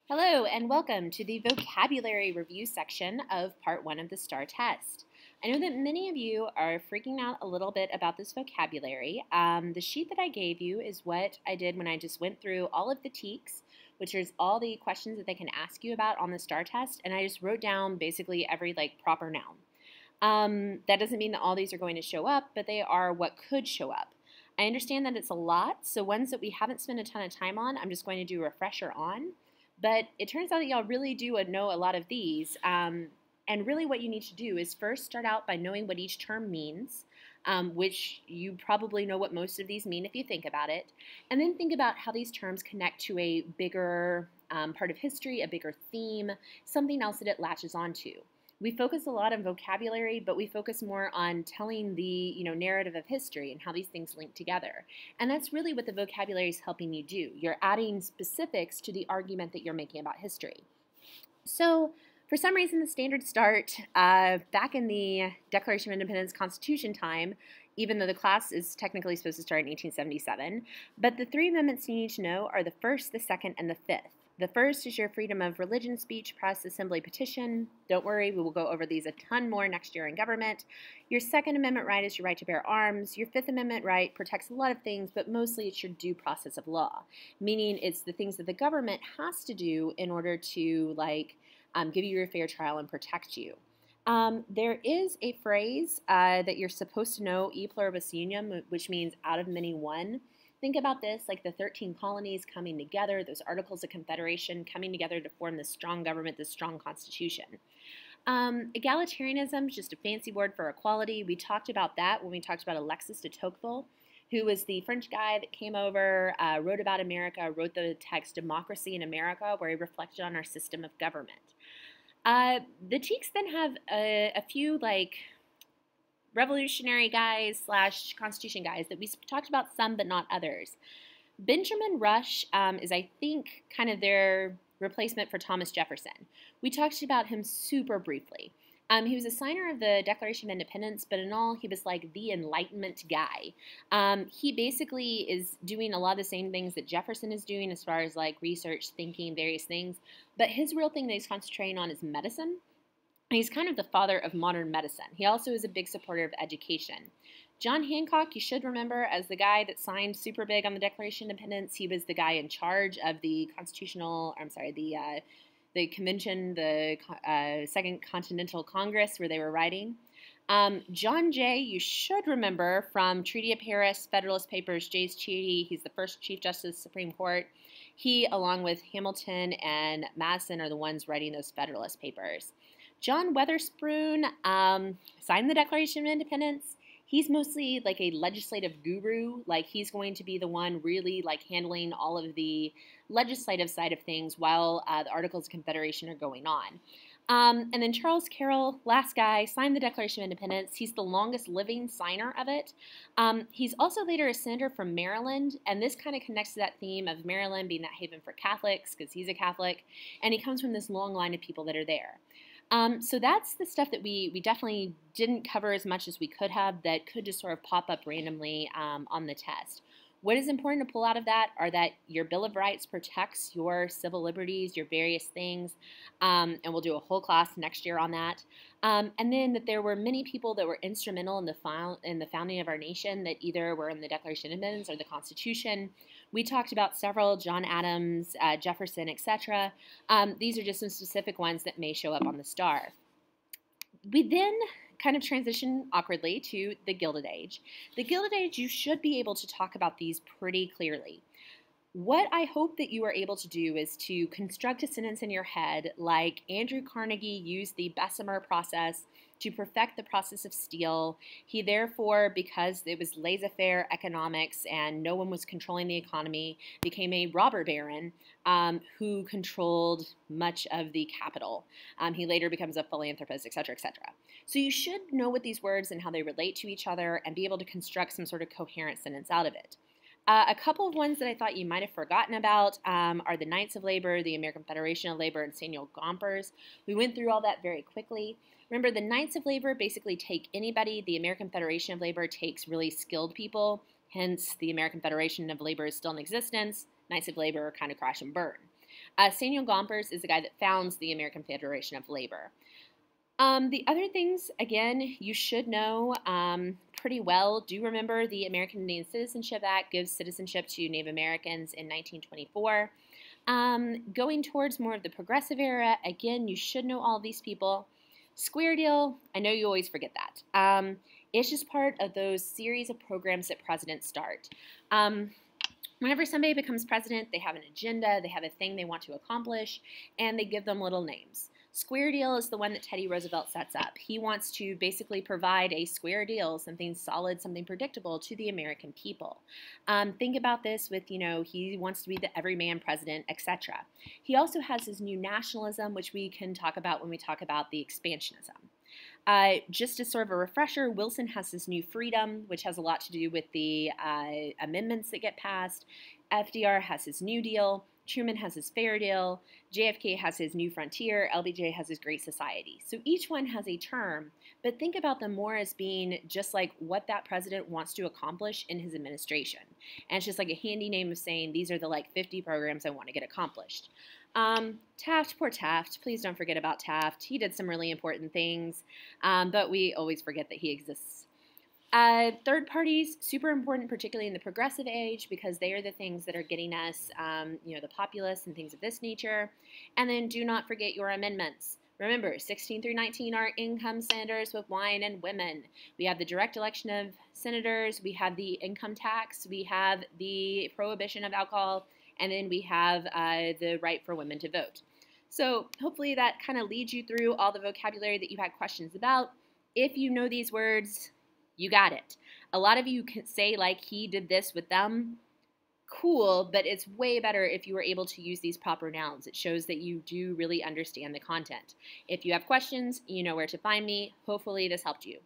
Hello and welcome to the vocabulary review section of part 1 of the STAAR test. I know that many of you are freaking out a little bit about this vocabulary. The sheet that I gave you is what I did when I just went through all of the TEKs, which is all the questions that they can ask you about on the STAAR test, and I just wrote down basically every proper noun. That doesn't mean that all these are going to show up, but they are what could show up. I understand that it's a lot, so ones that we haven't spent a ton of time on, I'm just going to do a refresher on. But it turns out that y'all really do know a lot of these. And really what you need to do is first start out by knowing what each term means, which you probably know what most of these mean if you think about it. And then think about how these terms connect to a bigger part of history, a bigger theme, something else that it latches onto. We focus a lot on vocabulary, but we focus more on telling the narrative of history and how these things link together. And that's really what the vocabulary is helping you do. You're adding specifics to the argument that you're making about history. So for some reason, the standards start back in the Declaration of Independence Constitution time, even though the class is technically supposed to start in 1877. But the three amendments you need to know are the first, the second, and the fifth. The first is your freedom of religion, speech, press, assembly, petition. Don't worry, we will go over these a ton more next year in government. Your Second Amendment right is your right to bear arms. Your Fifth Amendment right protects a lot of things, but mostly it's your due process of law, meaning it's the things that the government has to do in order to give you your fair trial and protect you. There is a phrase that you're supposed to know, e pluribus unum, which means out of many one. Think about this like the 13 colonies coming together, those Articles of Confederation coming together to form this strong government, this strong constitution. Egalitarianism is just a fancy word for equality. We talked about that when we talked about Alexis de Tocqueville, who was the French guy that came over, wrote about America, wrote the text Democracy in America, where he reflected on our system of government. The TEKs then have a few revolutionary guys / Constitution guys that we talked about some but not others. Benjamin Rush is, I think, kind of their replacement for Thomas Jefferson. We talked about him super briefly. He was a signer of the Declaration of Independence, but in all, he was like the Enlightenment guy. He basically is doing a lot of the same things that Jefferson is doing as far as research, thinking, various things. But his real thing that he's concentrating on is medicine. He's kind of the father of modern medicine. He also is a big supporter of education. John Hancock, you should remember as the guy that signed super big on the Declaration of Independence. He was the guy in charge of the the convention, the Second Continental Congress, where they were writing. John Jay, you should remember from Treaty of Paris, Federalist Papers, Jay's Treaty. He's the first Chief Justice of the Supreme Court. He, along with Hamilton and Madison, are the ones writing those Federalist Papers. John Weatherspoon signed the Declaration of Independence. He's mostly like a legislative guru. He's going to be the one really handling all of the legislative side of things while the Articles of Confederation are going on. And then Charles Carroll, last guy, signed the Declaration of Independence. He's the longest living signer of it. He's also later a senator from Maryland, and this kind of connects to that theme of Maryland being that haven for Catholics because he's a Catholic, and he comes from this long line of people that are there. So that's the stuff that we definitely didn't cover as much as we could have that could just sort of pop up randomly on the test. What is important to pull out of that are that your Bill of Rights protects your civil liberties, your various things, and we'll do a whole class next year on that. And then that there were many people that were instrumental in the founding of our nation that either were in the Declaration of Independence or the Constitution. We talked about several, John Adams, Jefferson, etc. These are just some specific ones that may show up on the STAAR. We then kind of transition awkwardly to the Gilded Age. The Gilded Age, you should be able to talk about these pretty clearly. What I hope that you are able to do is to construct a sentence in your head like Andrew Carnegie used the Bessemer process to perfect the process of steel. He therefore, because it was laissez-faire economics and no one was controlling the economy, became a robber baron who controlled much of the capital. He later becomes a philanthropist, etc., etc. So you should know what these words and how they relate to each other and be able to construct some sort of coherent sentence out of it. A couple of ones that I thought you might have forgotten about are the Knights of Labor, the American Federation of Labor, and Samuel Gompers. We went through all that very quickly. Remember, the Knights of Labor basically take anybody. The American Federation of Labor takes really skilled people. Hence, the American Federation of Labor is still in existence. Knights of Labor kind of crash and burn. Samuel Gompers is the guy that founds the American Federation of Labor. The other things, again, you should know pretty well. Do remember the American Indian Citizenship Act gives citizenship to Native Americans in 1924. Going towards more of the progressive era, again, you should know all these people. Square deal, I know you always forget that. It's just part of those series of programs that presidents start. Whenever somebody becomes president, they have an agenda, they have a thing they want to accomplish, and they give them little names. Square deal is the one that Teddy Roosevelt sets up. He wants to basically provide a square deal, something solid, something predictable to the American people. Think about this with, he wants to be the everyman president, etc. He also has his new nationalism, which we can talk about when we talk about the expansionism. Just as sort of a refresher, Wilson has this new freedom, which has a lot to do with the amendments that get passed. FDR has his New Deal. Truman has his Fair Deal. JFK has his New Frontier. LBJ has his Great Society. So each one has a term, but think about them more as being just like what that president wants to accomplish in his administration. And it's just like a handy name of saying these are the 50 programs I want to get accomplished. Taft, poor Taft. Please don't forget about Taft. He did some really important things, but we always forget that he exists. Third parties, super important, particularly in the progressive age, because they are the things that are getting us, the populace and things of this nature. And then do not forget your amendments. Remember, 16 through 19 are income senators with wine and women. We have the direct election of senators. We have the income tax. We have the prohibition of alcohol. And then we have the right for women to vote. So hopefully that kind of leads you through all the vocabulary that you had questions about. If you know these words, you got it. A lot of you can say he did this with them. Cool, but it's way better if you were able to use these proper nouns. It shows that you do really understand the content. If you have questions, you know where to find me. Hopefully this helped you.